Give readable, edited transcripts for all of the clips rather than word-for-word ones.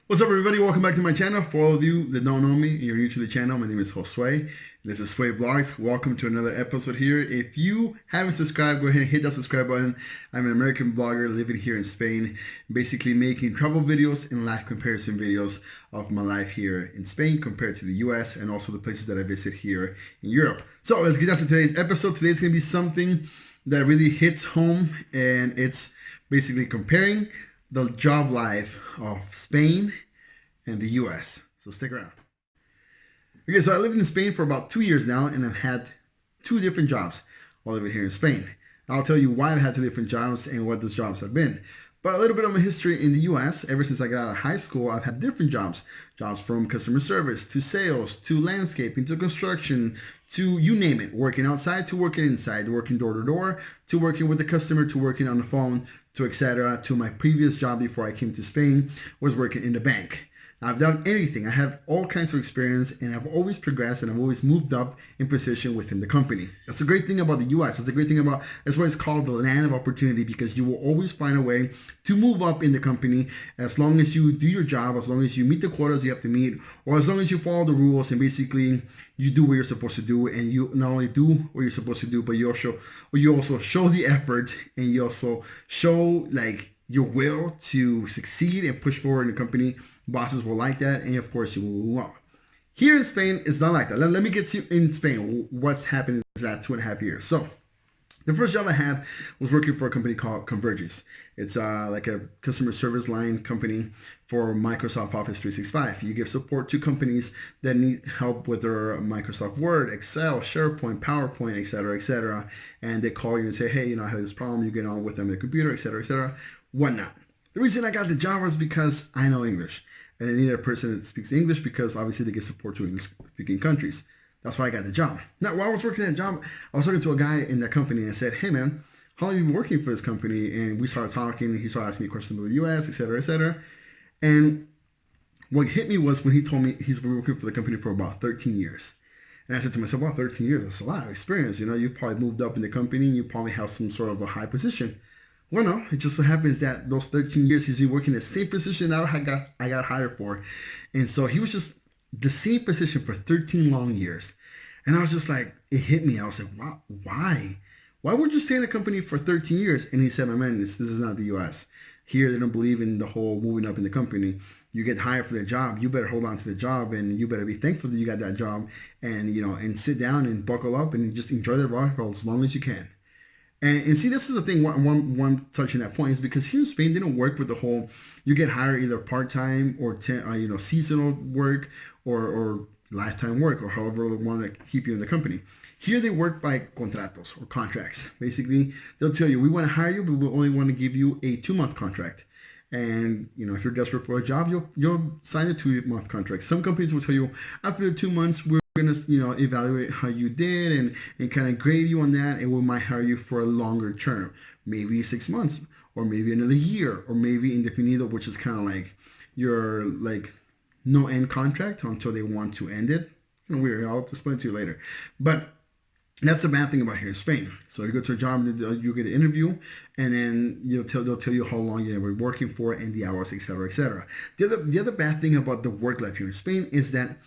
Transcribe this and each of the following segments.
What's up, everybody? Welcome back to my channel. For all of you that don't know me, you're new to the channel. My name is Josue. This is Sway Vlogs. Welcome to another episode here. If you haven't subscribed, go ahead and hit that subscribe button. I'm an American blogger living here in Spain, basically making travel videos and life comparison videos of my life here in Spain compared to the US and also the places that I visit here in Europe. So let's get down to today's episode. Today's going to be something that really hits home, and it's basically comparing the job life of Spain and the US. So stick around. Okay, so I lived in Spain for about 2 years now, and I've had two different jobs while living here in Spain. I'll tell you why I've had two different jobs and what those jobs have been. But a little bit of my history in the US, ever since I got out of high school, I've had different jobs. Jobs from customer service, to sales, to landscaping, to construction, to you name it. Working outside, to working inside, working door to door, to working with the customer, to working on the phone, to etc. To my previous job before I came to Spain was working in the bank. Now, I've done everything. I have all kinds of experience, and I've always progressed, and I've always moved up in position within the company. That's the great thing about the US. That's the great thing about, that's why it's called the land of opportunity, because you will always find a way to move up in the company as long as you do your job, as long as you meet the quotas you have to meet, or as long as you follow the rules and basically you do what you're supposed to do, and you not only do what you're supposed to do, but you also show the effort, and you also show like your will to succeed and push forward in the company. Bosses will like that, and of course you will move on. Here in Spain, it's not like that. Let me get to in Spain what's happened in the last 2.5 years. So the first job I had was working for a company called Convergys. It's like a customer service line company for Microsoft Office 365. You give support to companies that need help with their Microsoft Word, Excel, SharePoint, PowerPoint, etc., etc. And they call you and say, hey, I have this problem. You get on with them on the computer, etc., whatnot. The reason I got the job was because I know English. And I needed a person that speaks English because obviously they give support to English-speaking countries. That's why I got the job. Now, while I was working that job, I was talking to a guy in that company, and I said, hey, man, how long have you been working for this company? And we started talking, and he started asking me questions about the U.S., et cetera, et cetera. And what hit me was when he told me he's been working for the company for about 13 years. And I said to myself, wow, 13 years, that's a lot of experience. You probably moved up in the company, and you probably have some sort of a high position. Well, no, it just so happens that those 13 years he's been working the same position that I got hired for. And so he was just the same position for 13 long years. And I was just like, it hit me. I was like, wow, why? Why would you stay in a company for 13 years? And he said, my man, this is not the US. Here, they don't believe in the whole moving up in the company. You get hired for the job, you better hold on to the job, and you better be thankful that you got that job, and and sit down and buckle up and just enjoy the ride for as long as you can. And see, this is the thing. One touching that point is because here in Spain they don't work with the whole. You get hired either part time or seasonal work or lifetime work, or however they want to keep you in the company. Here they work by contratos or contracts. Basically, they'll tell you, we want to hire you, but we only want to give you a 2-month contract. And if you're desperate for a job, you'll sign a 2-month contract. Some companies will tell you after the 2 months we're gonna evaluate how you did and kind of grade you on that, and we might hire you for a longer term, maybe 6 months, or maybe another year, or maybe indefinido, which is kind of like your like no end contract until they want to end it. Kind of weird. I'll explain it to you later, but that's the bad thing about here in Spain. So you go to a job, you get an interview, and then they'll tell you how long you were working for and the hours, etc., etc. The other bad thing about the work life here in Spain is that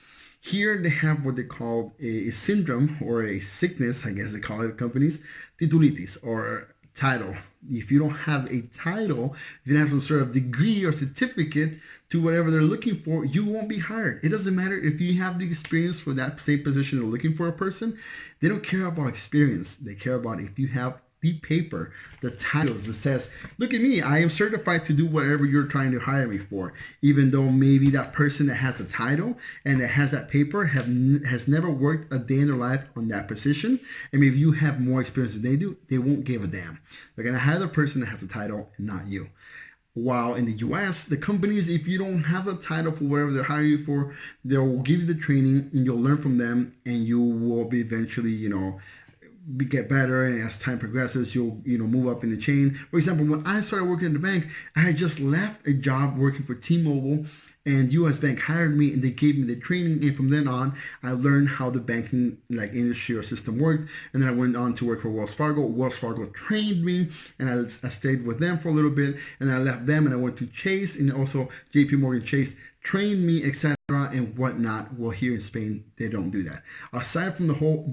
here they have what they call a syndrome or a sickness, I guess they call it companies, titulitis or title. If you don't have a title, if you don't have some sort of degree or certificate to whatever they're looking for, you won't be hired. It doesn't matter if you have the experience for that same position they're looking for a person. They don't care about experience. They care about if you have the paper, the title that says, look at me, I am certified to do whatever you're trying to hire me for. Even though maybe that person that has the title and that has that paper has never worked a day in their life on that position, and maybe you have more experience than they do, they won't give a damn. They're going to hire the person that has the title and not you. While in the US, the companies, if you don't have a title for whatever they're hiring you for, they'll give you the training and you'll learn from them, and you will be eventually, get better, and as time progresses you'll move up in the chain. For example, when I started working in the bank, I had just left a job working for T-Mobile, and US Bank hired me and they gave me the training, and from then on I learned how the banking like industry or system worked. And then I went on to work for Wells Fargo. Wells Fargo trained me, and I stayed with them for a little bit, and I left them and I went to Chase, and also JP Morgan Chase trained me, etc. and whatnot. Well, here in Spain, they don't do that. Aside from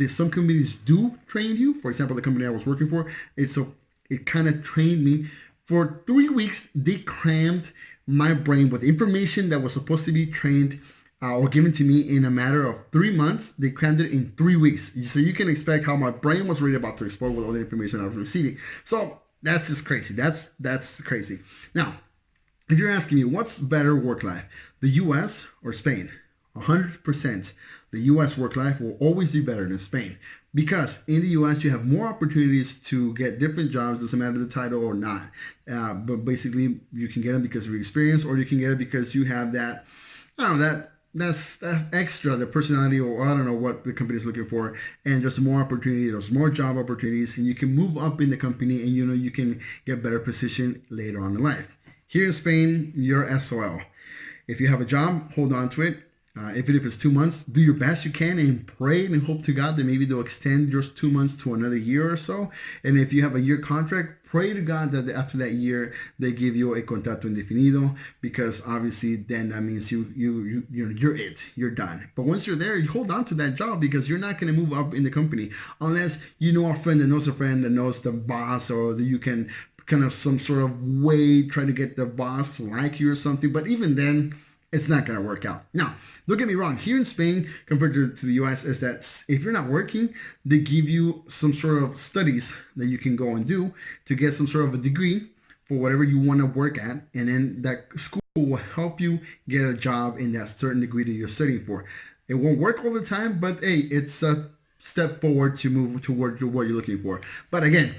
some companies do train you. For example, the company I was working for, it kind of trained me. For 3 weeks, they crammed my brain with information that was supposed to be trained or given to me in a matter of 3 months. They crammed it in 3 weeks. So you can expect how my brain was really about to explode with all the information I was receiving. So that's just crazy. That's crazy. Now, if you're asking me what's better work life, the US or Spain, 100% the US work life will always be better than Spain, because in the US you have more opportunities to get different jobs, doesn't matter the title or not. But basically you can get them because of your experience, or you can get it because you have that, I don't know, that's extra, the personality, or I don't know what the company is looking for, and there's more opportunity, there's more job opportunities, and you can move up in the company, and you can get better position later on in life. Here in Spain, you're SOL. If you have a job, hold on to it. Even if it's 2 months, do your best you can and pray and hope to God that maybe they'll extend your 2 months to another year or so. And if you have a year contract, pray to God that after that year they give you a contrato indefinido, because obviously then that means you're done. But once you're there, you hold on to that job, because you're not going to move up in the company unless you know a friend that knows the boss, or that you can kind of some sort of way try to get the boss to like you or something. But even then, it's not going to work out. Now, don't get me wrong. Here in Spain, compared to the US, is that if you're not working, they give you some sort of studies that you can go and do to get some sort of a degree for whatever you want to work at. And then that school will help you get a job in that certain degree that you're studying for. It won't work all the time, but hey, it's a step forward to move toward what you're looking for. But again,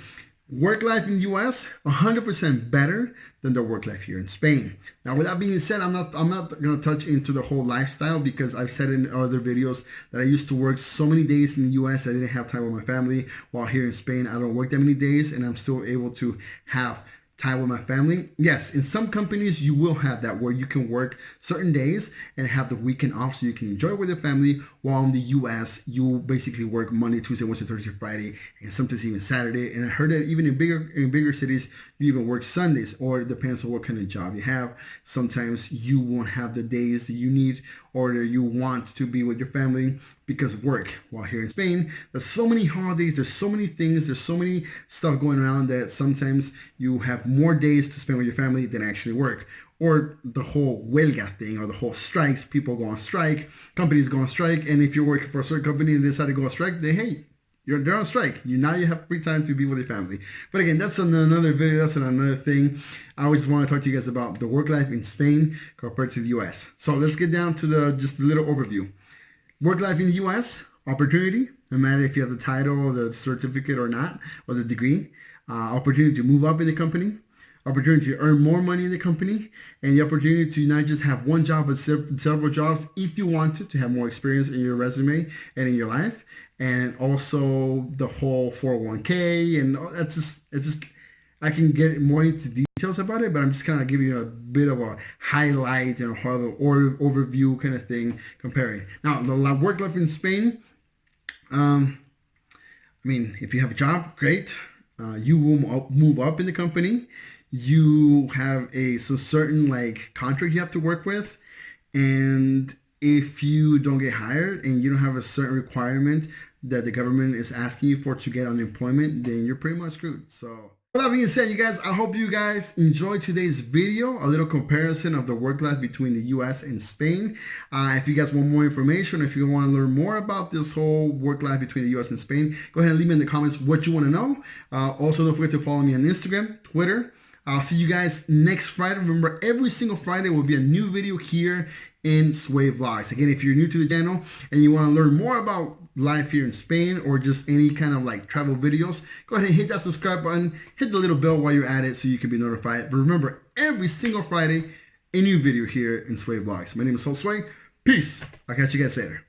work life in the US, 100% better than the work life here in Spain. Now, with that being said, I'm not going to touch into the whole lifestyle, because I've said in other videos that I used to work so many days in the US I didn't have time with my family, while here in Spain I don't work that many days and I'm still able to have time with my family. Yes, in some companies you will have that, where you can work certain days and have the weekend off so you can enjoy with your family, while in the US you basically work Monday, Tuesday, Wednesday, Thursday, Friday, and sometimes even Saturday. And I heard that even in bigger cities you even work Sundays, or it depends on what kind of job you have. Sometimes you won't have the days that you need or that you want to be with your family because of work. While here in Spain, there's so many holidays, there's so many things, there's so many stuff going around that sometimes you have more days to spend with your family than actually work. Or the whole huelga thing, or the whole strikes, people go on strike, companies go on strike, and if you're working for a certain company and they decide to go on strike, they're on strike. Now you have free time to be with your family. But again, that's another video, that's another thing. I always want to talk to you guys about the work life in Spain compared to the US. So let's get down to just a little overview. Work life in the US, opportunity, no matter if you have the title or the certificate or not, or the degree. Opportunity to move up in the company. Opportunity to earn more money in the company. And the opportunity to not just have one job, but several jobs if you want to have more experience in your resume and in your life. And also the whole 401k, and it's just I can get more into details about it, but I'm just kind of giving you a bit of a highlight and overview kind of thing comparing. Now, the work life in Spain, I mean, if you have a job, great. You will move up in the company. You have a certain like contract you have to work with, and if you don't get hired and you don't have a certain requirement that the government is asking you for to get unemployment, then you're pretty much screwed. So with that being said, you guys, I hope you guys enjoyed today's video, a little comparison of the work life between the US and Spain. If you guys want more information, if you want to learn more about this whole work life between the US and Spain, go ahead and leave me in the comments what you want to know. Also, don't forget to follow me on Instagram, Twitter. I'll see you guys next Friday. Remember, every single Friday will be a new video here in Sway Vlogs. Again, if you're new to the channel and you want to learn more about life here in Spain, or just any kind of like travel videos, go ahead and hit that subscribe button, hit the little bell while you're at it so you can be notified. But remember, every single Friday, a new video here in Sway Vlogs. My name is Josue. Peace. I'll catch you guys later.